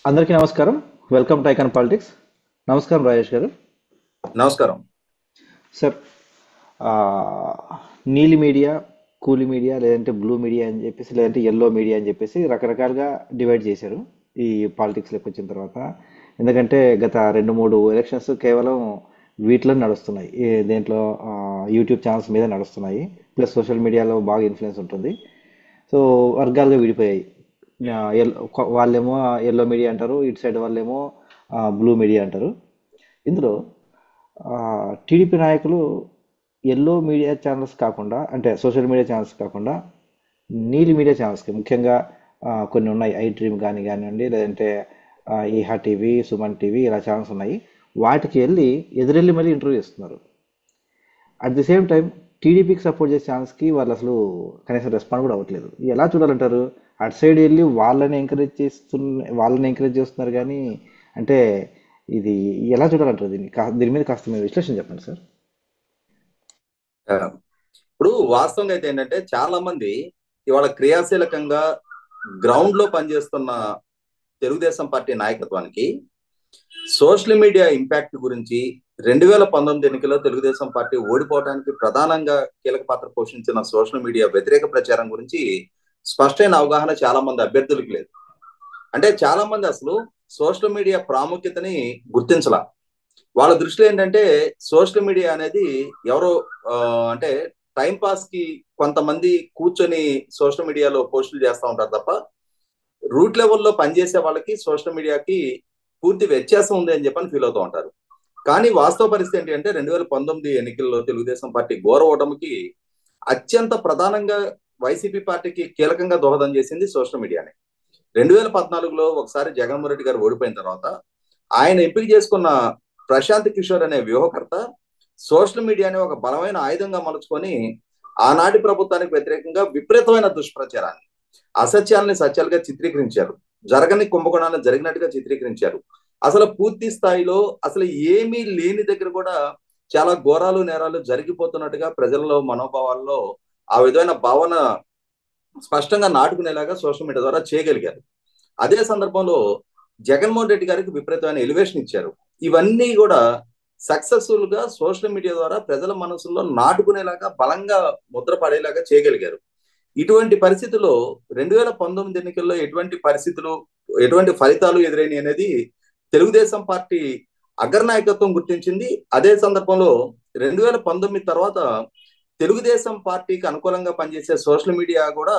అందరికీ నమస్కారం. Welcome to icon politics. నమస్కారం రాజేష్ గారు. నమస్కారం. సార్, నీలి మీడియా, కూలి మీడియా, లేదంటే బ్లూ మీడియా అని చెప్పేసి, లేదంటే ఎల్లో మీడియా అని చెప్పేసి రకరకాలుగా డివైడ్ చేశారు ఈ పాలిటిక్స్లోకి వచ్చిన తర్వాత. ఎందుకంటే గత 2-3 ఎలక్షన్స్ కేవలం వీటిలో నడుస్తున్నాయి. దేంట్లో యూట్యూబ్ ఛానల్స్ మీద నడుస్తున్నాయి. ప్లస్ సోషల్ మీడియాలో బాగా ఇన్ఫ్లుయెన్స్ ఉంటుంది. సో వర్గాలుగా విడిపోయాయి. వాళ్ళేమో ఎల్లో మీడియా అంటారు, ఇటు సైడ్ వాళ్ళేమో బ్లూ మీడియా అంటారు. ఇందులో టీడీపీ నాయకులు ఎల్లో మీడియా ఛానల్స్ కాకుండా, అంటే సోషల్ మీడియా ఛానల్స్ కాకుండా నీలి మీడియా ఛానల్స్కి ముఖ్యంగా కొన్ని ఉన్నాయి. ఐ డ్రీమ్ కానివ్వండి, లేదంటే ఈహా టీవీ, సుమన్ టీవీ, ఇలా ఛానల్స్ ఉన్నాయి. వాటికి ఎదురెళ్ళి మళ్ళీ ఇంటర్వ్యూ ఇస్తున్నారు. అట్ ది సేమ్ టైం టీడీపీకి సపోర్ట్ చేసే ఛాన్స్కి వాళ్ళు అసలు కనీసం రెస్పాండ్ కూడా అవ్వట్లేదు. ఎలా చూడాలంటారు? అటు సైడ్ వెళ్ళి వాళ్ళని ఎంకరేజ్ చేస్తున్నారు కానీ, అంటే ఇది ఎలా చూడాలంటారు? దీని మీద కాస్త మీరు విశ్లేషణ చెప్పండి సార్. ఆ, ఇప్పుడు వాస్తవంగా అయితే ఏంటంటే చాలా మంది ఇవాళ క్రియాశీలకంగా గ్రౌండ్ లో పనిచేస్తున్న తెలుగుదేశం పార్టీ నాయకత్వానికి సోషల్ మీడియా ఇంపాక్ట్ గురించి 2019 ఎన్నికల్లో తెలుగుదేశం పార్టీ ఓడిపోవడానికి ప్రధానంగా కీలక పాత్ర పోషించిన సోషల్ మీడియా వ్యతిరేక ప్రచారం గురించి స్పష్టమైన అవగాహన చాలా మంది అభ్యర్థులకు లేదు. అంటే చాలా మంది అసలు సోషల్ మీడియా ప్రాముఖ్యతని గుర్తించలా. వాళ్ళ దృష్టిలో ఏంటంటే సోషల్ మీడియా అనేది ఎవరో ఆ, అంటే టైం పాస్ కి కొంతమంది కూర్చొని సోషల్ మీడియాలో పోస్టులు చేస్తూ ఉంటారు తప్ప రూట్ లెవెల్లో పనిచేసే వాళ్ళకి సోషల్ మీడియాకి పూర్తి వ్యత్యాసం ఉంది అని చెప్పని ఫీల్ అవుతూ ఉంటారు. కానీ వాస్తవ పరిస్థితి ఏంటి అంటే 2019 ఎన్నికల్లో తెలుగుదేశం పార్టీ ఘోర ఓటమికి అత్యంత ప్రధానంగా వైసీపీ పార్టీకి కీలకంగా దోహదం చేసింది సోషల్ మీడియానే. 2014లో ఒకసారి జగన్మోహన్ రెడ్డి గారు ఓడిపోయిన తర్వాత ఆయన ఎంపిక చేసుకున్న ప్రశాంత్ కిషోర్ అనే వ్యూహకర్త సోషల్ మీడియాని ఒక బలమైన ఆయుధంగా మలుచుకొని ఆనాటి ప్రభుత్వానికి వ్యతిరేకంగా విపరీతమైన దుష్ప్రచారాన్ని, అసత్యాలని సత్యాలుగా చిత్రీకరించారు. జరగని కుంభకోణాలను జరిగినట్టుగా చిత్రీకరించారు. అసలు పూర్తి స్థాయిలో అసలు ఏమీ లేని దగ్గర కూడా చాలా ఘోరాలు నేరాలు జరిగిపోతున్నట్టుగా ప్రజల్లో మనోభావాల్లో ఆ విధమైన భావన స్పష్టంగా నాటుకునేలాగా సోషల్ మీడియా ద్వారా చేయగలిగారు. అదే సందర్భంలో జగన్మోహన్ రెడ్డి గారికి విపరీతమైన ఎలివేషన్ ఇచ్చారు. ఇవన్నీ కూడా సక్సెస్ఫుల్ గా సోషల్ మీడియా ద్వారా ప్రజల మనసుల్లో నాటుకునేలాగా బలంగా ముద్ర పడేలాగా చేయగలిగారు. ఇటువంటి పరిస్థితుల్లో 2019 ఎన్నికల్లో ఎటువంటి పరిస్థితులు, ఎటువంటి ఫలితాలు ఎదురైనాయి అనేది తెలుగుదేశం పార్టీ అగ్రనాయకత్వం గుర్తించింది. అదే సందర్భంలో 2019 తర్వాత తెలుగుదేశం పార్టీకి అనుకూలంగా పనిచేసే సోషల్ మీడియా కూడా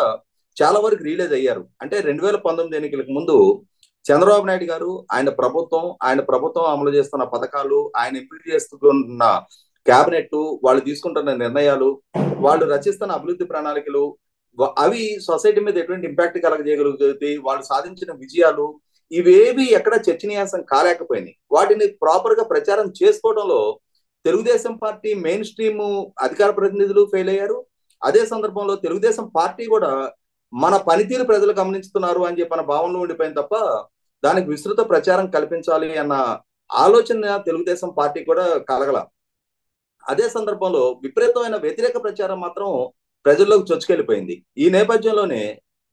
చాలా వరకు రిలీజ్ అయ్యారు. అంటే 2019 ఎన్నికలకు ముందు చంద్రబాబు నాయుడు గారు, ఆయన ప్రభుత్వం అమలు చేస్తున్న పథకాలు, ఆయన ఎంపిక చేస్తున్న క్యాబినెట్, వాళ్ళు తీసుకుంటున్న నిర్ణయాలు, వాళ్ళు రచిస్తున్న అభివృద్ధి ప్రణాళికలు, అవి సొసైటీ మీద ఎటువంటి ఇంపాక్ట్ కలగజేయగలుగుతుంది, వాళ్ళు సాధించిన విజయాలు, ఇవేవి ఎక్కడ చర్చనీయాంశం కాలేకపోయినాయి. వాటిని ప్రాపర్ గా ప్రచారం చేసుకోవడంలో తెలుగుదేశం పార్టీ మెయిన్ స్ట్రీమ్ అధికార ప్రతినిధులు ఫెయిల్ అయ్యారు. అదే సందర్భంలో తెలుగుదేశం పార్టీ కూడా మన పనితీరు ప్రజలు గమనిస్తున్నారు అని చెప్పిన భావనలో ఉండిపోయింది తప్ప దానికి విస్తృత ప్రచారం కల్పించాలి అన్న ఆలోచన తెలుగుదేశం పార్టీ కూడా కలగల. అదే సందర్భంలో విపరీతమైన వ్యతిరేక ప్రచారం మాత్రం ప్రజల్లోకి చొచ్చుకెళ్ళిపోయింది. ఈ నేపథ్యంలోనే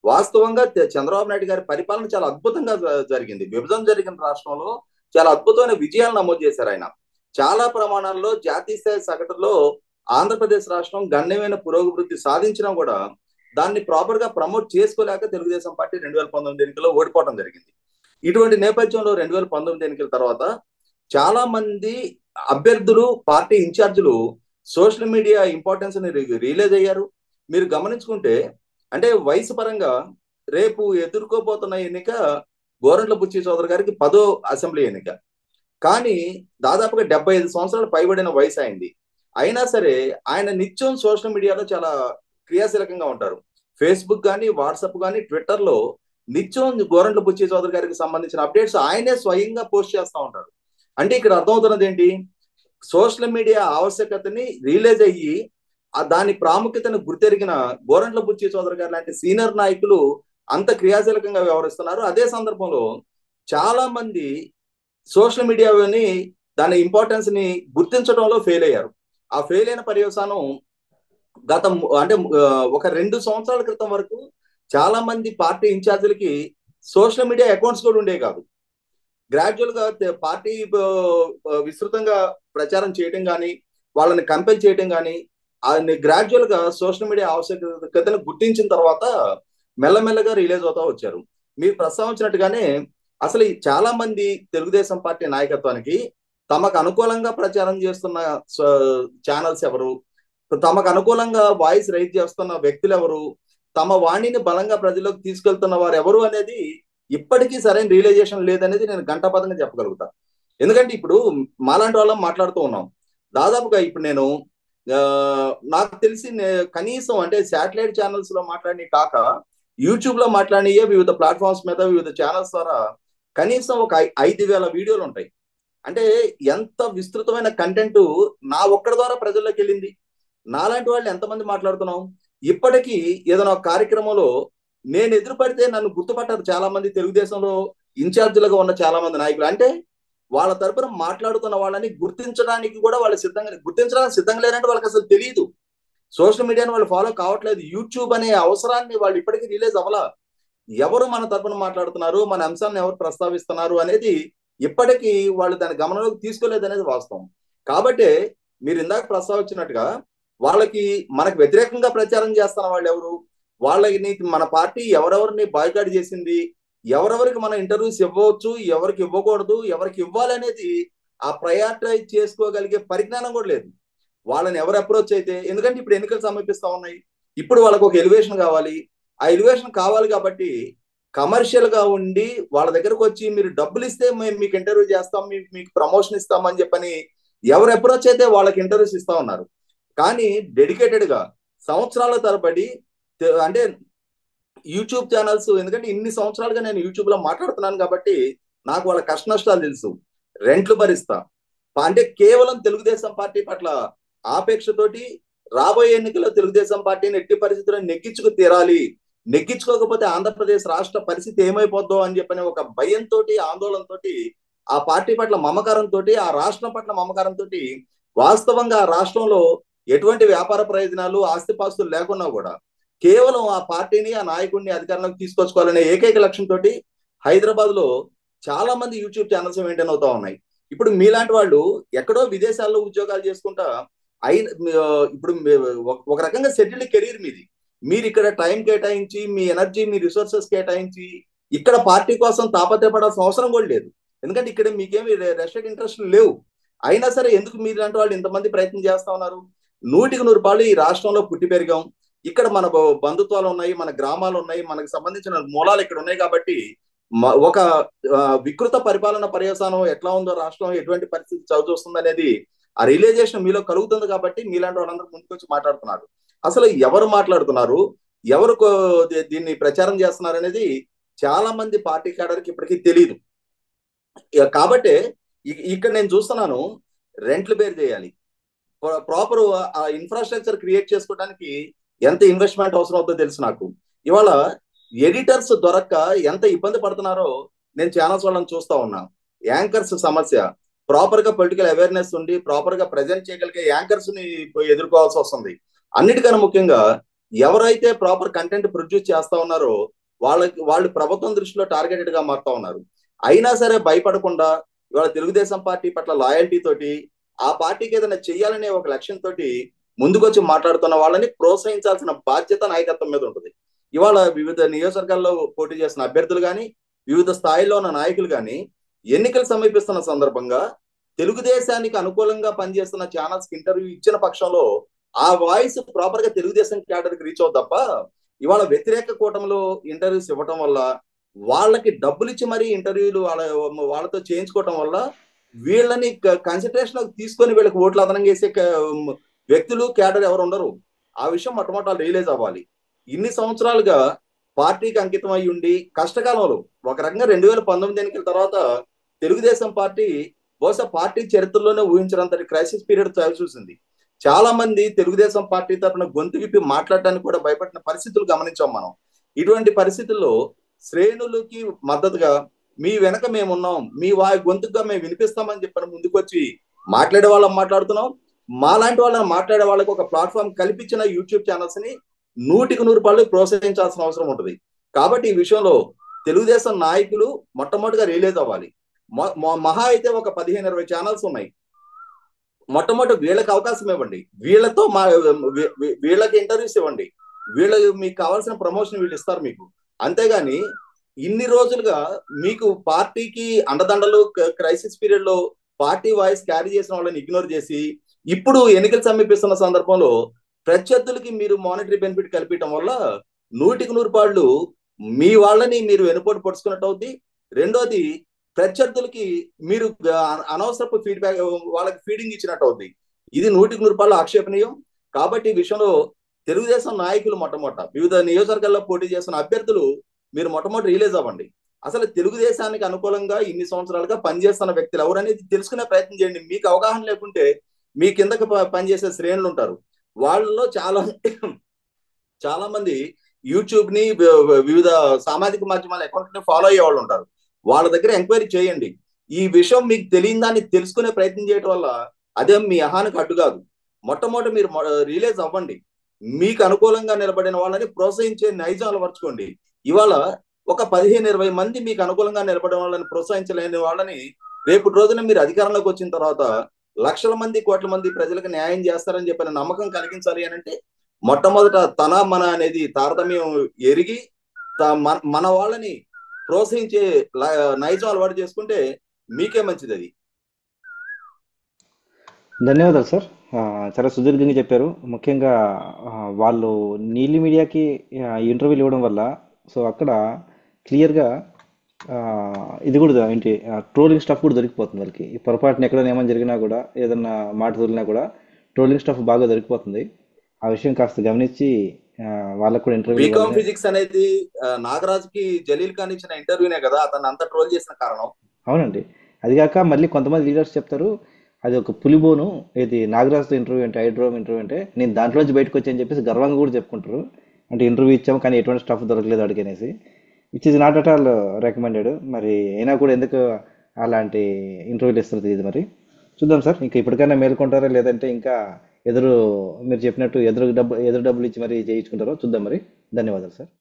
వాస్తవంగా చంద్రబాబు నాయుడు గారి పరిపాలన చాలా అద్భుతంగా జరిగింది. విభజన జరిగిన రాష్ట్రంలో చాలా అద్భుతమైన విజయాలు నమోదు చేశారు ఆయన. చాలా ప్రమాణాల్లో జాతీయ స్థాయి సగటులో ఆంధ్రప్రదేశ్ రాష్ట్రం గణనీయమైన పురోభివృద్ధి సాధించినా కూడా దాన్ని ప్రాపర్ గా ప్రమోట్ చేసుకోలేక తెలుగుదేశం పార్టీ 2019 ఎన్నికల్లో ఓడిపోవడం జరిగింది. ఇటువంటి నేపథ్యంలో 2019 ఎన్నికల తర్వాత చాలా మంది అభ్యర్థులు, పార్టీ ఇన్ఛార్జీలు సోషల్ మీడియా ఇంపార్టెన్స్ ని రియలైజ్ అయ్యారు. మీరు గమనించుకుంటే అంటే వయసు పరంగా రేపు ఎదుర్కోబోతున్న ఎన్నిక గోరంట్ల బుచ్చి చౌదరి గారికి 10వ అసెంబ్లీ ఎన్నిక. కానీ దాదాపుగా 75 సంవత్సరాలు పైబడిన వయసు అయింది. అయినా సరే ఆయన నిత్యం సోషల్ మీడియాలో చాలా క్రియాశీలకంగా ఉంటారు. ఫేస్బుక్ కానీ, వాట్సాప్ కానీ, ట్విట్టర్ లో నిత్యం గోరంట్ల బుచ్చి చౌదరి గారికి సంబంధించిన అప్డేట్స్ ఆయనే స్వయంగా పోస్ట్ చేస్తూ ఉంటారు. అంటే ఇక్కడ అర్థమవుతున్నది ఏంటి? సోషల్ మీడియా ఆవశ్యకతని రియలైజ్ అయ్యి దాని ప్రాముఖ్యతను గుర్తెరిగిన గోరంట్ల బుచ్చి చౌదరి గారు లాంటి సీనియర్ నాయకులు అంత క్రియాశీలకంగా వ్యవహరిస్తున్నారు. అదే సందర్భంలో చాలా మంది సోషల్ మీడియాని దాని ఇంపార్టెన్స్ ని గుర్తించడంలో ఫెయిల్ అయ్యారు. ఆ ఫెయిల్ అయిన పర్యవసానం గత అంటే ఒక 2 సంవత్సరాల క్రితం వరకు చాలా మంది పార్టీ ఇన్ఛార్జీలకి సోషల్ మీడియా అకౌంట్స్ కూడా ఉండేవి కాదు. గ్రాడ్యువల్ గా పార్టీ విస్తృతంగా ప్రచారం చేయడం కానీ, వాళ్ళని కంపెల్ చేయడం కానీ, గ్రాడ్యువల్ గా సోషల్ మీడియా ఆవశ్యకతను గుర్తించిన తర్వాత మెల్లమెల్లగా రిలీజ్ అవుతా వచ్చారు. మీరు ప్రస్తావించినట్టుగానే అసలు చాలా మంది తెలుగుదేశం పార్టీ నాయకత్వానికి తమకు అనుకూలంగా ప్రచారం చేస్తున్న ఛానల్స్ ఎవరు, తమకు అనుకూలంగా వాయిస్ రైజ్ చేస్తున్న వ్యక్తులు ఎవరు, తమ వాణిని బలంగా ప్రజల్లోకి తీసుకెళ్తున్న వారు ఎవరు అనేది ఇప్పటికీ సరైన రియలైజేషన్ లేదనేది నేను ఘంటాపథంగా చెప్పగలుగుతా. ఎందుకంటే ఇప్పుడు మాలాంటి వాళ్ళం మాట్లాడుతూ ఉన్నాం. దాదాపుగా ఇప్పుడు నేను నాకు తెలిసి కనీసం అంటే శాటిలైట్ ఛానల్స్ లో మాట్లాడి కాక యూట్యూబ్ లో మాట్లాడియే వివిధ ప్లాట్ఫామ్స్ మీద వివిధ ఛానల్స్ ద్వారా కనీసం ఒక 5,000 వీడియోలు ఉంటాయి. అంటే ఎంత విస్తృతమైన కంటెంట్ నా ఒక్కడి ద్వారా ప్రజల్లోకి వెళ్ళింది. నాలాంటి వాళ్ళు ఎంతమంది మాట్లాడుతున్నాం. ఇప్పటికీ ఏదైనా ఒక కార్యక్రమంలో నేను ఎదురుపడితే నన్ను గుర్తుపట్టారు చాలా మంది తెలుగుదేశంలో ఇన్ఛార్జీలుగా ఉన్న చాలా మంది నాయకులు. అంటే వాళ్ళ తరపున మాట్లాడుతున్న వాళ్ళని గుర్తించడానికి కూడా వాళ్ళు గుర్తించడానికి సిద్ధంగా లేరంటే వాళ్ళకి అసలు తెలియదు. సోషల్ మీడియాని వాళ్ళు ఫాలో కావట్లేదు. యూట్యూబ్ అనే అవసరాన్ని వాళ్ళు ఇప్పటికీ రిలీజ్ అవ్వలా. ఎవరు మన తరపున మాట్లాడుతున్నారు, మన అంశాలను ఎవరు ప్రస్తావిస్తున్నారు అనేది ఇప్పటికీ వాళ్ళు దాని గమనంలోకి తీసుకోలేదు అనేది వాస్తవం. కాబట్టి మీరు ఇందాక ప్రస్తావించినట్టుగా వాళ్ళకి మనకు వ్యతిరేకంగా ప్రచారం చేస్తున్న వాళ్ళు ఎవరు, వాళ్ళని మన పార్టీ ఎవరెవరిని బాయ్కాట్ చేసింది, ఎవరెవరికి మనం ఇంటర్వ్యూస్ ఇవ్వచ్చు, ఎవరికి ఇవ్వకూడదు, ఎవరికి ఇవ్వాలనేది ఆ ప్రయారిటైజ్ చేసుకోగలిగే పరిజ్ఞానం కూడా లేదు. వాళ్ళని ఎవరు అప్రోచ్ అయితే, ఎందుకంటే ఇప్పుడు ఎన్నికలు సమీపిస్తా ఉన్నాయి, ఇప్పుడు వాళ్ళకు ఒక ఎలివేషన్ కావాలి. ఆ ఎలివేషన్ కావాలి కాబట్టి కమర్షియల్ గా ఉండి వాళ్ళ దగ్గరకు వచ్చి మీరు డబ్బులు ఇస్తే మేము మీకు ఇంటర్వ్యూ చేస్తాం, మీకు ప్రమోషన్ ఇస్తామని చెప్పని ఎవరు అప్రోచ్ అయితే వాళ్ళకి ఇంటర్వ్యూస్ ఇస్తా ఉన్నారు. కానీ డెడికేటెడ్ గా సంవత్సరాల తరబడి అంటే యూట్యూబ్ ఛానల్స్, ఎందుకంటే ఇన్ని సంవత్సరాలుగా నేను యూట్యూబ్ లో మాట్లాడుతున్నాను కాబట్టి నాకు వాళ్ళ కష్ట నష్టాలు తెలుసు. రెంట్లు భరిస్తా. అంటే కేవలం తెలుగుదేశం పార్టీ పట్ల ఆపేక్షతోటి రాబోయే ఎన్నికల్లో తెలుగుదేశం పార్టీని ఎట్టి పరిస్థితుల్లో నెగ్గించుకు తీరాలి, నెగ్గించుకోకపోతే ఆంధ్రప్రదేశ్ రాష్ట్ర పరిస్థితి ఏమైపోద్దో అని చెప్పని ఒక భయంతో, ఆందోళనతో, ఆ పార్టీ పట్ల మమకారంతో, ఆ రాష్ట్రం పట్ల మమకారంతో, వాస్తవంగా ఆ రాష్ట్రంలో ఎటువంటి వ్యాపార ప్రయోజనాలు ఆస్తిపాస్తులు లేకున్నా కూడా కేవలం ఆ పార్టీని, ఆ నాయకుడిని అధికారంలోకి తీసుకొచ్చుకోవాలనే ఏకైక లక్ష్యంతో హైదరాబాద్ లో చాలా మంది యూట్యూబ్ ఛానల్స్ మెయింటైన్ అవుతా ఉన్నాయి. ఇప్పుడు మీలాంటి వాళ్ళు ఎక్కడో విదేశాల్లో ఉద్యోగాలు చేసుకుంటా ఇప్పుడు ఒక రకంగా సెటిల్డ్ కెరీర్ మీది. మీరు ఇక్కడ టైం కేటాయించి, మీ ఎనర్జీ, మీ రిసోర్సెస్ కేటాయించి ఇక్కడ పార్టీ కోసం తాపత్రపడాల్సిన అవసరం కూడా లేదు. ఎందుకంటే ఇక్కడ మీకేమి రెస్టెడ్ ఇంట్రెస్ట్ లేవు. అయినా సరే ఎందుకు మీలాంటి వాళ్ళు ఇంతమంది ప్రయత్నం చేస్తా ఉన్నారు? 100% ఈ రాష్ట్రంలో పుట్టి పెరిగాం, ఇక్కడ మన బంధుత్వాలు ఉన్నాయి, మన గ్రామాలు ఉన్నాయి, మనకు సంబంధించిన మూలాలు ఇక్కడ ఉన్నాయి కాబట్టి ఒక వికృత పరిపాలన పర్యవసానం ఎట్లా ఉందో, రాష్ట్రం ఎటువంటి పరిస్థితి చవిచూస్తుంది అనేది ఆ రియలైజేషన్ మీలో కలుగుతుంది కాబట్టి మీలాంటి వాళ్ళందరూ ముందుకొచ్చి మాట్లాడుతున్నారు. అసలు ఎవరు మాట్లాడుతున్నారు, ఎవరు దీన్ని ప్రచారం చేస్తున్నారు అనేది చాలా మంది పార్టీ క్యాడర్కి ఇప్పటికీ తెలియదు. కాబట్టి ఇక్కడ నేను చూస్తున్నాను, రెంట్లు బేర్ చేయాలి, ప్రాపర్ ఆ ఇన్ఫ్రాస్ట్రక్చర్ క్రియేట్ చేసుకోవడానికి ఎంత ఇన్వెస్ట్మెంట్ అవసరం అవుతుందో తెలుసు నాకు. ఇవాళ ఎడిటర్స్ దొరక్క ఎంత ఇబ్బంది పడుతున్నారో నేను ఛానల్స్ వాళ్ళని చూస్తా ఉన్నా. యాంకర్స్ సమస్య, ప్రాపర్ గా పొలిటికల్ అవేర్నెస్ ఉండి ప్రాపర్ గా ప్రజెంట్ చేయగలిగే యాంకర్స్ ని ఎదుర్కోవాల్సి వస్తుంది. అన్నిటికన్నా ముఖ్యంగా ఎవరైతే ప్రాపర్ కంటెంట్ ప్రొడ్యూస్ చేస్తా ఉన్నారో వాళ్ళు ప్రభుత్వం దృష్టిలో టార్గెటెడ్ గా మారుతా ఉన్నారు. అయినా సరే భయపడకుండా ఇవాళ తెలుగుదేశం పార్టీ పట్ల లాయల్టీ తోటి, ఆ పార్టీకి ఏదైనా చెయ్యాలనే ఒక లక్ష్యంతో ముందుకొచ్చి మాట్లాడుతున్న వాళ్ళని ప్రోత్సహించాల్సిన బాధ్యత నాయకత్వం మీద ఉంటుంది. ఇవాళ వివిధ నియోజకవర్గాల్లో పోటీ చేస్తున్న అభ్యర్థులు కానీ, వివిధ స్థాయిలో ఉన్న నాయకులు కానీ ఎన్నికలు సమీపిస్తున్న సందర్భంగా తెలుగుదేశానికి అనుకూలంగా పనిచేస్తున్న ఛానల్స్ కి ఇంటర్వ్యూ ఇచ్చిన పక్షంలో ఆ వాయిస్ ప్రాపర్ గా తెలుగుదేశం క్యాడర్కి రీచ్ అవుతుంది తప్ప ఇవాళ వ్యతిరేక కూటమిలో ఇంటర్వ్యూస్ ఇవ్వటం వల్ల, వాళ్ళకి డబ్బులు ఇచ్చి మరీ ఇంటర్వ్యూలు వాళ్ళతో చేయించుకోవటం వల్ల వీళ్ళని కన్సిడరేషన్ తీసుకొని వీళ్ళకి ఓట్లు అదనంగా వేసే వ్యక్తులు, క్యాడర్ ఎవరు ఉండరు. ఆ విషయం మొట్టమొదటి రియలైజ్ అవ్వాలి. ఇన్ని సంవత్సరాలుగా పార్టీకి అంకితం అయి ఉండి కష్టకాలంలో ఒక రకంగా 2019 ఎన్నికల తర్వాత తెలుగుదేశం పార్టీ బహుశా పార్టీ చరిత్రలోనే ఊహించినంతటి క్రైసిస్ పీరియడ్ చూసింది. చాలా మంది తెలుగుదేశం పార్టీ తరఫున గొంతు విప్పి మాట్లాడటానికి కూడా భయపడిన పరిస్థితులు గమనించాం మనం. ఇటువంటి పరిస్థితుల్లో శ్రేణులకి మద్దతుగా మీ వెనక మేమున్నాం, మీ గొంతుగా మేము వినిపిస్తామని చెప్పని ముందుకొచ్చి మాట్లాడే వాళ్ళని మాట్లాడుతున్నాం. మాలాంటి వాళ్ళని మాట్లాడే వాళ్ళకి ఒక ప్లాట్ఫామ్ కల్పించిన యూట్యూబ్ ఛానల్స్ ని 100% ప్రోత్సహించాల్సిన అవసరం ఉంటుంది. కాబట్టి ఈ విషయంలో తెలుగుదేశం నాయకులు మొట్టమొదటిగా రియలైజ్ అవ్వాలి. మహా అయితే ఒక 15-20 ఛానల్స్ ఉన్నాయి. మొట్టమొదటి వీళ్ళకి అవకాశం ఇవ్వండి, వీళ్ళతో వీళ్ళకి ఇంటర్వ్యూస్ ఇవ్వండి, వీళ్ళకి మీకు కావాల్సిన ప్రమోషన్ వీళ్ళు ఇస్తారు మీకు. అంతేగాని ఇన్ని రోజులుగా మీకు పార్టీకి అండదండలు క్రైసిస్ పీరియడ్ లో పార్టీ వాయిస్ క్యారీ చేసిన వాళ్ళని ఇగ్నోర్ చేసి ఇప్పుడు ఎన్నికలు సమీపిస్తున్న సందర్భంలో ప్రత్యర్థులకి మీరు మానిటరీ బెనిఫిట్ కల్పించడం వల్ల 100% మీ వాళ్ళని మీరు వెనుపోటు పొడుచుకున్నట్టు అవుద్ది. రెండోది, ప్రత్యర్థులకి మీరు అనవసరపు ఫీడ్బ్యాక్ వాళ్ళకి ఫీడింగ్ ఇచ్చినట్టు అవుద్ది. ఇది 100% ఆక్షేపణీయం. కాబట్టి ఈ విషయంలో తెలుగుదేశం నాయకులు వివిధ నియోజకవర్గాల్లో పోటీ చేస్తున్న అభ్యర్థులు మీరు మొట్టమొదటి రిలీజ్ అవ్వండి. అసలు తెలుగుదేశానికి అనుకూలంగా ఇన్ని సంవత్సరాలుగా పనిచేస్తున్న వ్యక్తులు ఎవరనేది తెలుసుకునే ప్రయత్నం చేయండి. మీకు అవగాహన లేకుంటే మీ కిందకి పనిచేసే శ్రేణులు ఉంటారు, వాళ్ళలో చాలా మంది యూట్యూబ్ ని వివిధ సామాజిక మాధ్యమాల అకౌంట్ ని ఫాలో అయ్యే వాళ్ళు ఉంటారు. వాళ్ళ దగ్గర ఎంక్వైరీ చేయండి. ఈ విషయం మీకు తెలియని దాన్ని తెలుసుకునే ప్రయత్నం చేయడం వల్ల అదేం మీ అహానికి అడ్డు కాదు. మొట్టమొదటి మీరు రిలీజ్ అవ్వండి. మీకు అనుకూలంగా నిలబడిన వాళ్ళని ప్రోత్సహించే నైజం అలవర్చుకోండి. ఇవాళ ఒక 15-20 మంది మీకు అనుకూలంగా నిలబడిన వాళ్ళని ప్రోత్సహించలేని వాళ్ళని రేపు రోజున మీరు అధికారంలోకి వచ్చిన తర్వాత లక్షల మంది, కోట్ల మంది ప్రజలకు న్యాయం చేస్తారని చెప్పిన నమ్మకం కలిగించాలి అని అంటే మొట్టమొదట తన మన అనేది తారతమ్యం ఎరిగి మన వాళ్ళని ప్రోత్సహించే నైజం అలవాటు చేసుకుంటే మీకే మంచిది. అది ధన్యవాదాలు సార్. చాలా సుదీర్ఘంగా చెప్పారు. ముఖ్యంగా వాళ్ళు నీలి మీడియాకి ఇంటర్వ్యూలు ఇవ్వడం వల్ల సో అక్కడ క్లియర్గా ఇది కూడా ఏంటి ట్రోలింగ్ స్టఫ్ కూడా దొరికిపోతుంది వాళ్ళకి. ఈ పొరపాటున ఎక్కడైనా ఏమైనా జరిగినా కూడా, ఏదన్నా మాట తోలినా కూడా ట్రోలింగ్ స్టఫ్ బాగా దొరికిపోతుంది. ఆ విషయం కాస్త గమనించి వాళ్ళకు కూడా ఇంటర్వ్యూలు బీకామ్ ఇవ్వాలని. ఫిజిక్స్ అనేది నాగరాజుకి జలీల్ ఖాన్ ఇచ్చిన ఇంటర్వ్యూనే కదా అతను అంత ట్రోల్ చేసిన కారణం. అవునండి. అది కాక మళ్ళీ కొంతమంది లీడర్స్ చెప్తారు అది ఒక పులిబోను, ఇది నాగరాజుతో ఇంటర్వ్యూ అంటే, ఐడ్రోమ్ ఇంటర్వ్యూ అంటే నేను దాంట్లోంచి బయటకు వచ్చి అని చెప్పేసి గర్వంగా కూడా చెప్పుకుంటారు. అంటే ఇంటర్వ్యూ ఇచ్చాము కానీ ఎటువంటి స్టఫ్ దొరకలేదు అడిగి అనేసి, which is not at all recommended. మరి అయినా కూడా ఎందుకు అలాంటి ఇంటర్వ్యూలు ఇస్తారు తెలియదు. మరి చూద్దాం సార్, ఇంకా ఇప్పటికైనా మేల్కొంటారా లేదంటే ఇంకా ఎదురు మీరు చెప్పినట్టు ఎదురు డబ్బులు ఇచ్చి మరి చేయించుకుంటారో చూద్దాం. మరి ధన్యవాదాలు సార్.